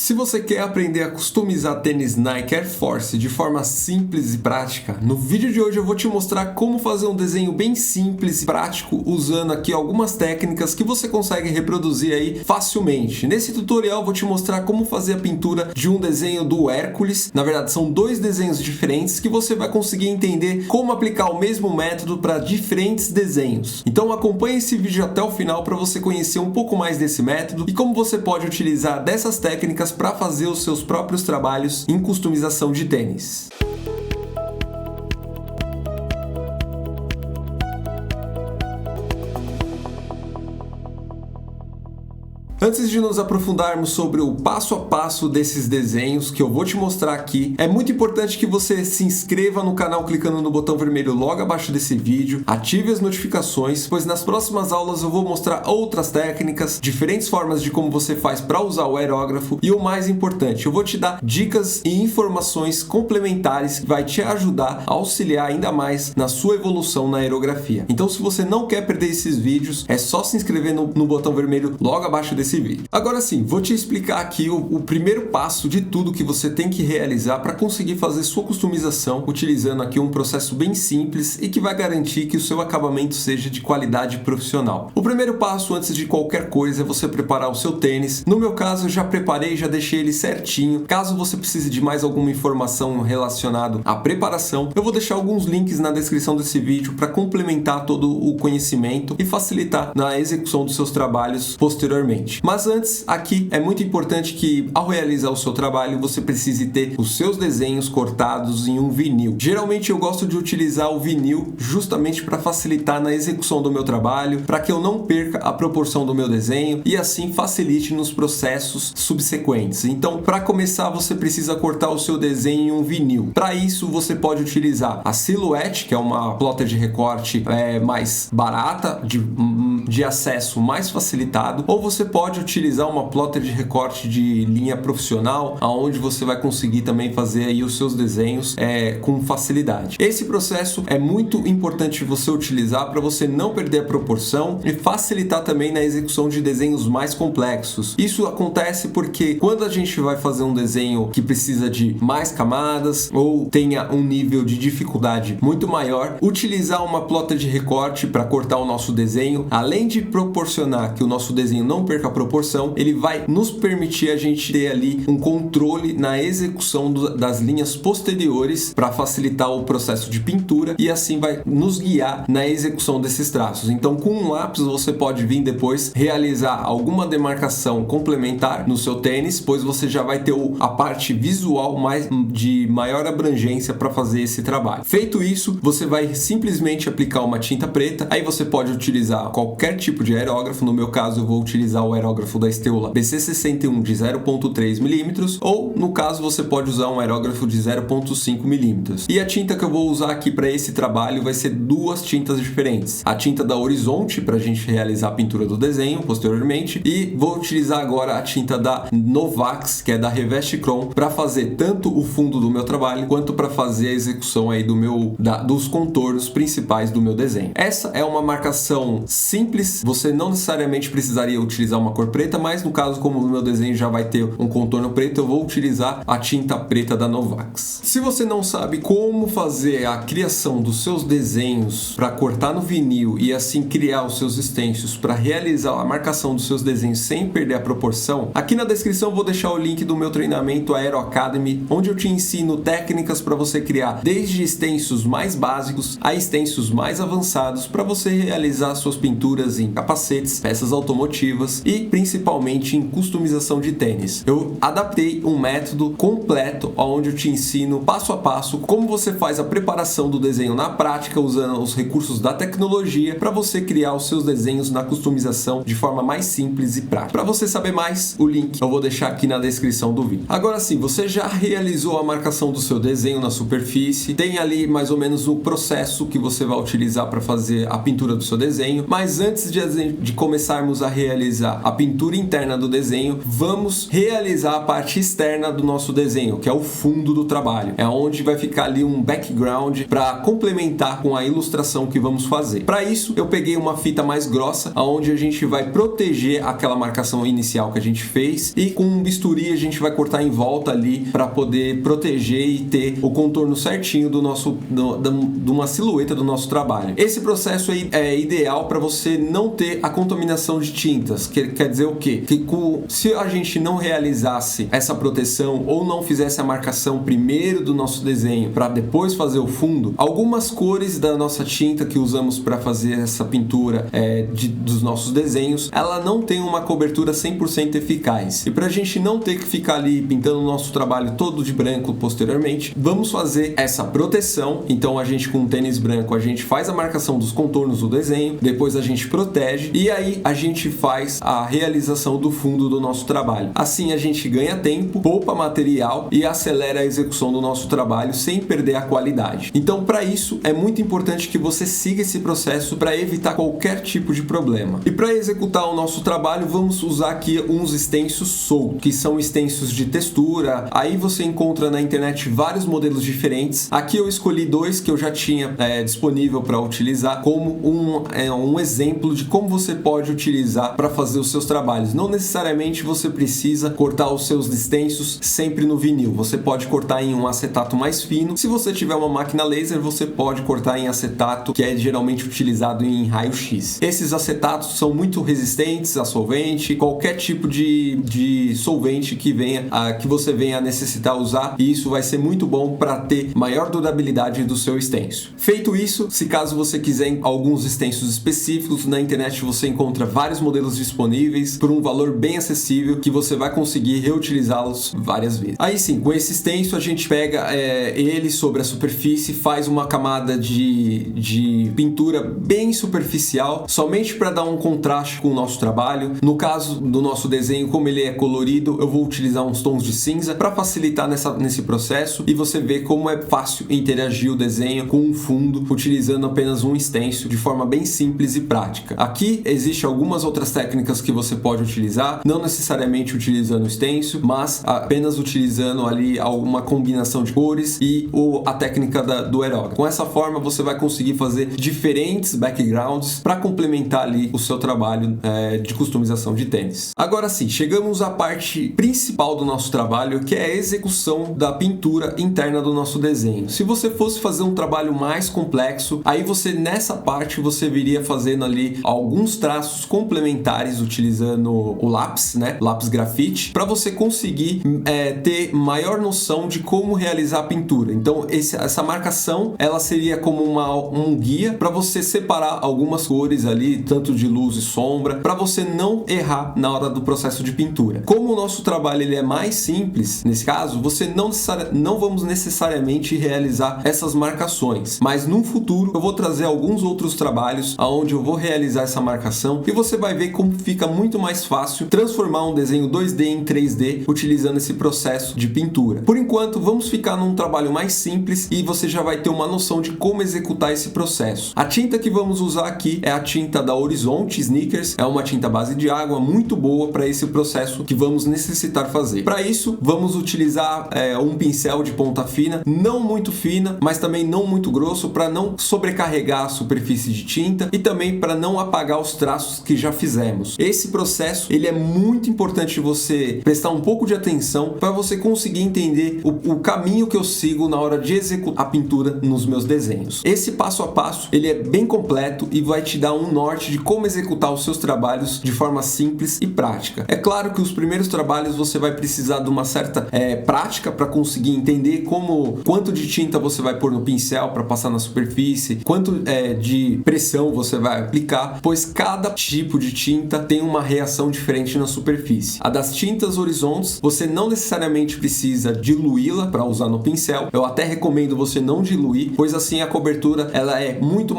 Se você quer aprender a customizar tênis Nike Air Force de forma simples e prática, no vídeo de hoje eu vou te mostrar como fazer um desenho bem simples e prático usando aqui algumas técnicas que você consegue reproduzir aí facilmente. Nesse tutorial eu vou te mostrar como fazer a pintura de um desenho do Hércules. Na verdade são dois desenhos diferentes que você vai conseguir entender como aplicar o mesmo método para diferentes desenhos. Então acompanhe esse vídeo até o final para você conhecer um pouco mais desse método e como você pode utilizar dessas técnicas para fazer os seus próprios trabalhos em customização de tênis. Antes de nos aprofundarmos sobre o passo a passo desses desenhos que eu vou te mostrar aqui, é muito importante que você se inscreva no canal clicando no botão vermelho logo abaixo desse vídeo, ative as notificações, pois nas próximas aulas eu vou mostrar outras técnicas, diferentes formas de como você faz para usar o aerógrafo e o mais importante, eu vou te dar dicas e informações complementares que vai te ajudar a auxiliar ainda mais na sua evolução na aerografia. Então se você não quer perder esses vídeos, é só se inscrever no botão vermelho logo abaixo desse vídeo. Agora sim, vou te explicar aqui o primeiro passo de tudo que você tem que realizar para conseguir fazer sua customização utilizando aqui um processo bem simples e que vai garantir que o seu acabamento seja de qualidade profissional. O primeiro passo antes de qualquer coisa é você preparar o seu tênis. No meu caso eu já preparei, já deixei ele certinho. Caso você precise de mais alguma informação relacionada à preparação, eu vou deixar alguns links na descrição desse vídeo para complementar todo o conhecimento e facilitar na execução dos seus trabalhos posteriormente. Mas antes, aqui é muito importante que ao realizar o seu trabalho você precise ter os seus desenhos cortados em um vinil. Geralmente eu gosto de utilizar o vinil justamente para facilitar na execução do meu trabalho, para que eu não perca a proporção do meu desenho e assim facilite nos processos subsequentes. Então, para começar, você precisa cortar o seu desenho em um vinil. Para isso, você pode utilizar a Silhouette, que é uma plotter de recorte mais barata, de acesso mais facilitado, ou você pode utilizar uma plotter de recorte de linha profissional, aonde você vai conseguir também fazer aí os seus desenhos com facilidade. Esse processo é muito importante você utilizar para você não perder a proporção e facilitar também na execução de desenhos mais complexos. Isso acontece porque quando a gente vai fazer um desenho que precisa de mais camadas ou tenha um nível de dificuldade muito maior, utilizar uma plotter de recorte para cortar o nosso desenho, além de proporcionar que o nosso desenho não perca a proporção, ele vai nos permitir a gente ter ali um controle na execução das linhas posteriores para facilitar o processo de pintura e assim vai nos guiar na execução desses traços. Então com um lápis você pode vir depois realizar alguma demarcação complementar no seu tênis, pois você já vai ter a parte visual de maior abrangência para fazer esse trabalho. Feito isso, você vai simplesmente aplicar uma tinta preta, aí você pode utilizar qualquer tipo de aerógrafo, no meu caso eu vou utilizar o aerógrafo da Stehla BC61 de 0.3 mm ou no caso você pode usar um aerógrafo de 0.5 mm. E a tinta que eu vou usar aqui para esse trabalho vai ser duas tintas diferentes. A tinta da Horizonte para a gente realizar a pintura do desenho posteriormente e vou utilizar agora a tinta da Novax, que é da Revest Chrome, para fazer tanto o fundo do meu trabalho quanto para fazer a execução aí dos contornos principais do meu desenho. Essa é uma marcação simples, você não necessariamente precisaria utilizar uma cor preta, mas no caso, como o meu desenho já vai ter um contorno preto, eu vou utilizar a tinta preta da Novax. Se você não sabe como fazer a criação dos seus desenhos para cortar no vinil e assim criar os seus stencils para realizar a marcação dos seus desenhos sem perder a proporção, aqui na descrição eu vou deixar o link do meu treinamento Aero Academy, onde eu te ensino técnicas para você criar desde stencils mais básicos a stencils mais avançados para você realizar suas pinturas em capacetes, peças automotivas e principalmente em customização de tênis. Eu adaptei um método completo onde eu te ensino passo a passo como você faz a preparação do desenho na prática usando os recursos da tecnologia para você criar os seus desenhos na customização de forma mais simples e prática. Para você saber mais, o link eu vou deixar aqui na descrição do vídeo. Agora sim, você já realizou a marcação do seu desenho na superfície, tem ali mais ou menos o processo que você vai utilizar para fazer a pintura do seu desenho, mas antes antes de começarmos a realizar a pintura interna do desenho, vamos realizar a parte externa do nosso desenho, que é o fundo do trabalho. É onde vai ficar ali um background para complementar com a ilustração que vamos fazer. Para isso, eu peguei uma fita mais grossa, onde a gente vai proteger aquela marcação inicial que a gente fez, e com um bisturi a gente vai cortar em volta ali para poder proteger e ter o contorno certinho de uma silhueta do nosso trabalho. Esse processo é ideal para você não ter a contaminação de tintas. Quer dizer o quê? Que se a gente não realizasse essa proteção ou não fizesse a marcação primeiro do nosso desenho para depois fazer o fundo, algumas cores da nossa tinta que usamos para fazer essa pintura dos nossos desenhos, ela não tem uma cobertura 100% eficaz. E para a gente não ter que ficar ali pintando o nosso trabalho todo de branco posteriormente, vamos fazer essa proteção. Então a gente, com um tênis branco, a gente faz a marcação dos contornos do desenho, depois a gente protege e aí a gente faz a realização do fundo do nosso trabalho. Assim a gente ganha tempo, poupa material e acelera a execução do nosso trabalho sem perder a qualidade. Então, para isso é muito importante que você siga esse processo para evitar qualquer tipo de problema. E para executar o nosso trabalho, vamos usar aqui uns stencils soltos, que são stencils de textura. Aí você encontra na internet vários modelos diferentes. Aqui eu escolhi dois que eu já tinha disponível para utilizar como um exemplo de como você pode utilizar para fazer os seus trabalhos. Não necessariamente você precisa cortar os seus stencils sempre no vinil. Você pode cortar em um acetato mais fino. Se você tiver uma máquina laser, você pode cortar em acetato, que é geralmente utilizado em raio-x. Esses acetatos são muito resistentes a solvente, qualquer tipo de solvente que você venha a necessitar usar, e isso vai ser muito bom para ter maior durabilidade do seu stencil. Feito isso, se caso você quiser alguns stencils específicos, na internet você encontra vários modelos disponíveis por um valor bem acessível que você vai conseguir reutilizá-los várias vezes. Aí sim, com esse stencil a gente pega ele sobre a superfície, faz uma camada de pintura bem superficial, somente para dar um contraste com o nosso trabalho. No caso do nosso desenho, como ele é colorido, eu vou utilizar uns tons de cinza para facilitar nesse processo, e você vê como é fácil interagir o desenho com um fundo utilizando apenas um stencil de forma bem simples e prática. Aqui existem algumas outras técnicas que você pode utilizar, não necessariamente utilizando o stencil, mas apenas utilizando ali alguma combinação de cores e a técnica do aerógrafo. Com essa forma você vai conseguir fazer diferentes backgrounds para complementar ali o seu trabalho de customização de tênis. Agora sim, chegamos à parte principal do nosso trabalho, que é a execução da pintura interna do nosso desenho. Se você fosse fazer um trabalho mais complexo, aí nessa parte você viria fazendo ali alguns traços complementares utilizando o lápis, lápis grafite, para você conseguir ter maior noção de como realizar a pintura. Então essa marcação, ela seria como um guia para você separar algumas cores ali, tanto de luz e sombra, para você não errar na hora do processo de pintura. Como o nosso trabalho ele é mais simples, nesse caso, você não vamos necessariamente realizar essas marcações, mas no futuro eu vou trazer alguns outros trabalhos onde eu vou realizar essa marcação e você vai ver como fica muito mais fácil transformar um desenho 2D em 3D utilizando esse processo de pintura. Por enquanto, vamos ficar num trabalho mais simples e você já vai ter uma noção de como executar esse processo. A tinta que vamos usar aqui é a tinta da Horizonte Sneakers, é uma tinta base de água muito boa para esse processo que vamos necessitar fazer. Para isso, vamos utilizar um pincel de ponta fina, não muito fina, mas também não muito grosso, para não sobrecarregar a superfície de tinta e também para não apagar os traços que já fizemos. Esse processo ele é muito importante você prestar um pouco de atenção para você conseguir entender o caminho que eu sigo na hora de executar a pintura nos meus desenhos. Esse passo a passo ele é bem completo e vai te dar um norte de como executar os seus trabalhos de forma simples e prática. É claro que os primeiros trabalhos você vai precisar de uma certa prática para conseguir entender quanto de tinta você vai pôr no pincel para passar na superfície, quanto de pressão você vai aplicar, pois cada tipo de tinta tem uma reação diferente na superfície. A das tintas horizontes, você não necessariamente precisa diluí-la para usar no pincel. Eu até recomendo você não diluir, pois assim a cobertura ela é muito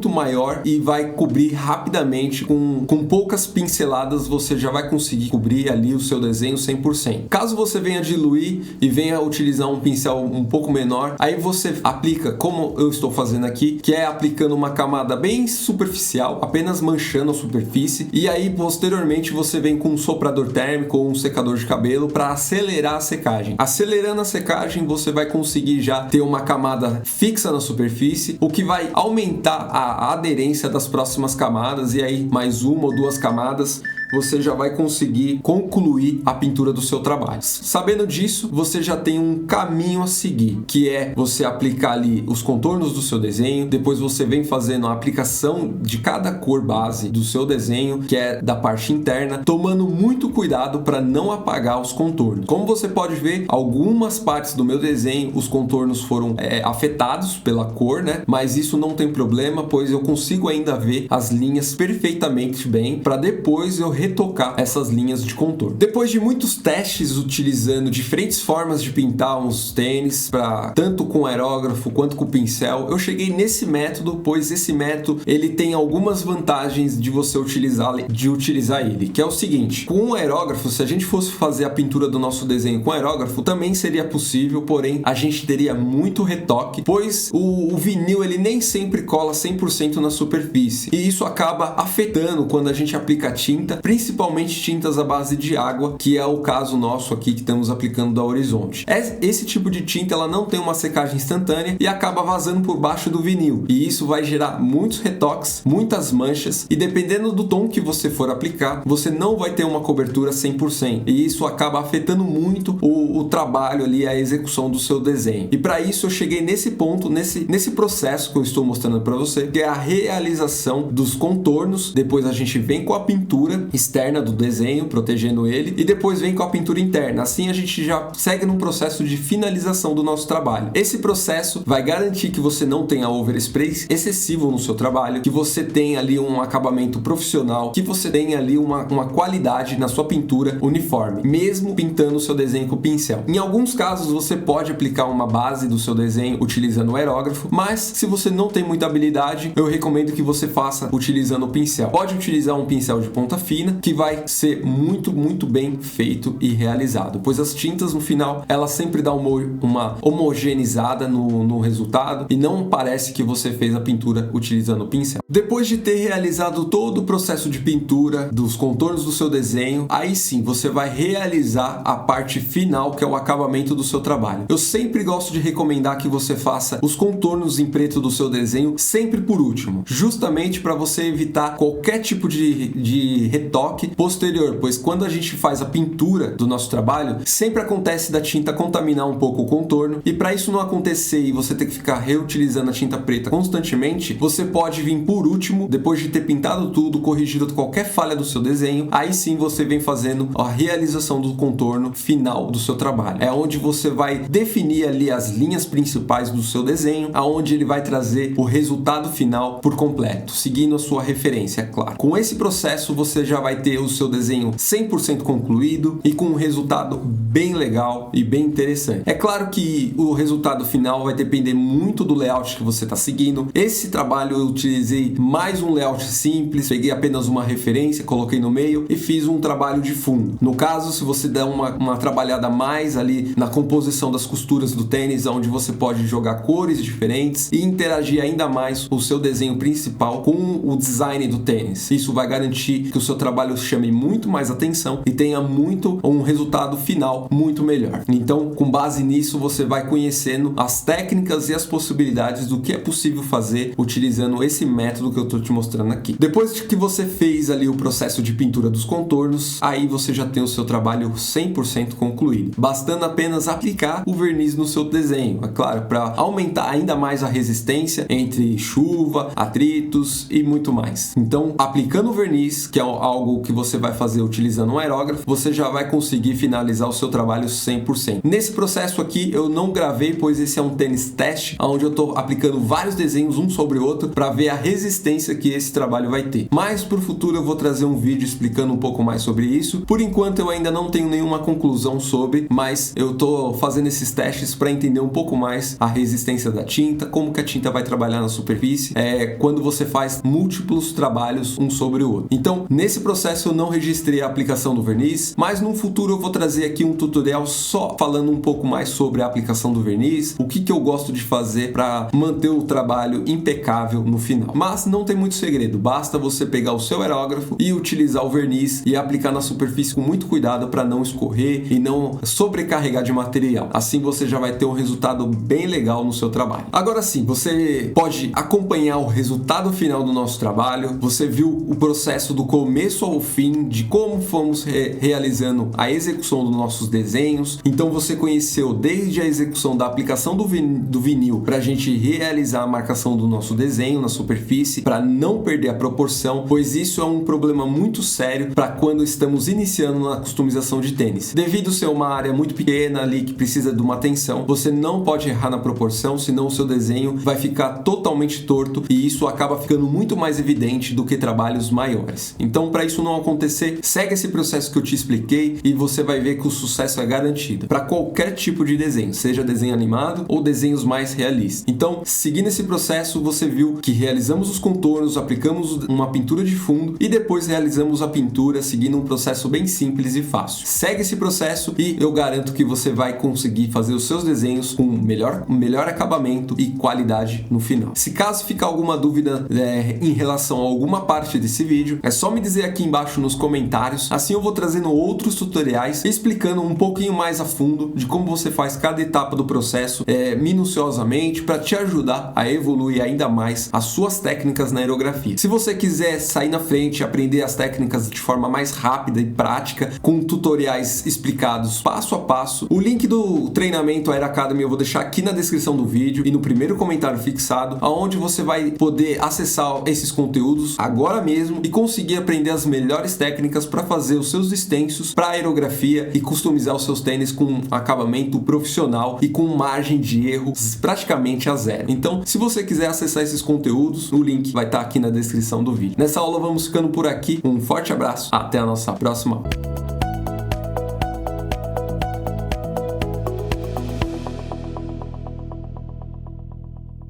maior e vai cobrir rapidamente. Com poucas pinceladas você já vai conseguir cobrir ali o seu desenho 100%. Caso você venha diluir e venha utilizar um pincel um pouco menor, aí você aplica como eu estou fazendo aqui, que é aplicando uma camada bem superficial superficial, apenas manchando a superfície, e aí posteriormente você vem com um soprador térmico ou um secador de cabelo para acelerar a secagem. Acelerando a secagem, você vai conseguir já ter uma camada fixa na superfície, o que vai aumentar a aderência das próximas camadas, e aí mais uma ou duas camadas você já vai conseguir concluir a pintura do seu trabalho. Sabendo disso, você já tem um caminho a seguir, que é você aplicar ali os contornos do seu desenho, depois você vem fazendo a aplicação de cada cor base do seu desenho, que é da parte interna, tomando muito cuidado para não apagar os contornos. Como você pode ver, algumas partes do meu desenho, os contornos foram afetados pela cor, né? Mas isso não tem problema, pois eu consigo ainda ver as linhas perfeitamente bem, para depois eu retocar essas linhas de contorno. Depois de muitos testes utilizando diferentes formas de pintar uns tênis, tanto com aerógrafo quanto com pincel, eu cheguei nesse método, pois esse método ele tem algumas vantagens de você utilizar ele, que é o seguinte: com o aerógrafo, se a gente fosse fazer a pintura do nosso desenho com aerógrafo, também seria possível, porém a gente teria muito retoque, pois o vinil ele nem sempre cola 100% na superfície, e isso acaba afetando quando a gente aplica tinta, principalmente tintas à base de água, que é o caso nosso aqui que estamos aplicando da Horizonte. Esse tipo de tinta ela não tem uma secagem instantânea e acaba vazando por baixo do vinil, e isso vai gerar muitos retoques, muitas manchas, e dependendo do tom que você for aplicar, você não vai ter uma cobertura 100%, e isso acaba afetando muito o trabalho ali, a execução do seu desenho. E para isso eu cheguei nesse ponto, nesse processo que eu estou mostrando para você, que é a realização dos contornos. Depois a gente vem com a pintura externa do desenho, protegendo ele, e depois vem com a pintura interna. Assim a gente já segue num processo de finalização do nosso trabalho. Esse processo vai garantir que você não tenha overspray excessivo no seu trabalho, que você tenha ali um acabamento profissional, que você tenha ali uma qualidade na sua pintura uniforme, mesmo pintando o seu desenho com o pincel. Em alguns casos você pode aplicar uma base do seu desenho utilizando o aerógrafo, mas se você não tem muita habilidade, eu recomendo que você faça utilizando o pincel. Pode utilizar um pincel de ponta fina, que vai ser muito bem feito e realizado, pois as tintas no final, elas sempre dão uma homogeneizada no resultado, e não parece que você fez a pintura utilizando o pincel. Depois de ter realizado todo o processo de pintura dos contornos do seu desenho, aí sim você vai realizar a parte final, que é o acabamento do seu trabalho. Eu sempre gosto de recomendar que você faça os contornos em preto do seu desenho sempre por último, justamente para você evitar qualquer tipo de retoque posterior, pois quando a gente faz a pintura do nosso trabalho, sempre acontece da tinta contaminar um pouco o contorno, e para isso não acontecer e você ter que ficar reutilizando a tinta preta constantemente, você pode vir por último, depois de ter pintado tudo, corrigido qualquer falha do seu desenho, aí sim você vem fazendo a realização do contorno final do seu trabalho. É onde você vai definir ali as linhas principais do seu desenho, aonde ele vai trazer o resultado final por completo, seguindo a sua referência, é claro. Com esse processo você já vai ter o seu desenho 100% concluído e com um resultado bem legal e bem interessante. É claro que o resultado final vai depender muito do layout que você está seguindo. Esse trabalho eu utilizei mais um layout simples, peguei apenas uma referência, coloquei no meio e fiz um trabalho de fundo. No caso, se você der uma trabalhada mais ali na composição das costuras do tênis, onde você pode jogar cores diferentes e interagir ainda mais o seu desenho principal com o design do tênis. Isso vai garantir que o seu trabalho chame muito mais atenção e tenha um resultado final muito melhor. Então, com base nisso, você vai conhecendo as técnicas e as possibilidades do que é possível fazer utilizando esse método que eu estou te mostrando aqui. Depois de que você fez ali o processo de pintura dos contornos, aí você já tem o seu trabalho 100% concluído, bastando apenas aplicar o verniz no seu desenho, é claro, para aumentar ainda mais a resistência entre chuva, atritos e muito mais. Então, aplicando o verniz, que é algo que você vai fazer utilizando um aerógrafo, você já vai conseguir finalizar o seu trabalho 100%. Nesse processo aqui eu não gravei, pois esse é um tênis teste, onde eu estou aplicando vários desenhos um sobre o outro para ver a resistência que esse trabalho vai ter. Mas para o futuro eu vou trazer um vídeo explicando um pouco mais sobre isso. Por enquanto eu ainda não tenho nenhuma conclusão sobre, mas eu estou fazendo esses testes para entender um pouco mais a resistência da tinta, como que a tinta vai trabalhar na superfície, quando você faz múltiplos trabalhos um sobre o outro. Então, nesse processo eu não registrei a aplicação do verniz, mas no futuro eu vou trazer aqui um tutorial só falando um pouco mais sobre a aplicação do verniz, o que eu gosto de fazer para manter o trabalho impecável no final. Mas não tem muito segredo, basta você pegar o seu aerógrafo e utilizar o verniz e aplicar na superfície com muito cuidado para não escorrer e não sobrecarregar de material. Assim você já vai ter um resultado bem legal no seu trabalho. Agora sim, você pode acompanhar o resultado final do nosso trabalho. Você viu o processo do começo ao fim, de como fomos realizando a execução dos nossos desenhos. Então você conheceu desde a execução da aplicação do vinil para a gente realizar a marcação do nosso desenho na superfície, para não perder a proporção, pois isso é um problema muito sério para quando estamos iniciando na customização de tênis. Devido ser uma área muito pequena ali que precisa de uma atenção, você não pode errar na proporção, senão o seu desenho vai ficar totalmente torto e isso acaba ficando muito mais evidente do que trabalhos maiores. Então, para isso não acontecer, segue esse processo que eu te expliquei e você vai ver que o sucesso é garantido para qualquer tipo de desenho, seja desenho animado ou desenhos mais realistas. Então, seguindo esse processo, você viu que realizamos os contornos, aplicamos uma pintura de fundo e depois realizamos a pintura seguindo um processo bem simples e fácil. Segue esse processo e eu garanto que você vai conseguir fazer os seus desenhos com melhor acabamento e qualidade no final. Se caso ficar alguma dúvida em relação a alguma parte desse vídeo, é só me dizer aqui embaixo nos comentários, assim eu vou trazendo outros tutoriais explicando um pouquinho mais a fundo de como você faz cada etapa do processo minuciosamente para te ajudar a evoluir ainda mais as suas técnicas na aerografia. Se você quiser sair na frente e aprender as técnicas de forma mais rápida e prática, com tutoriais explicados passo a passo, o link do treinamento Aero Academy eu vou deixar aqui na descrição do vídeo e no primeiro comentário fixado, aonde você vai poder acessar esses conteúdos agora mesmo e conseguir aprender as melhores técnicas para fazer os seus extensos para aerografia e customizar os seus tênis com um acabamento profissional e com margem de erro praticamente a zero. Então, se você quiser acessar esses conteúdos, o link vai estar aqui na descrição do vídeo. Nessa aula vamos ficando por aqui, um forte abraço, até a nossa próxima aula.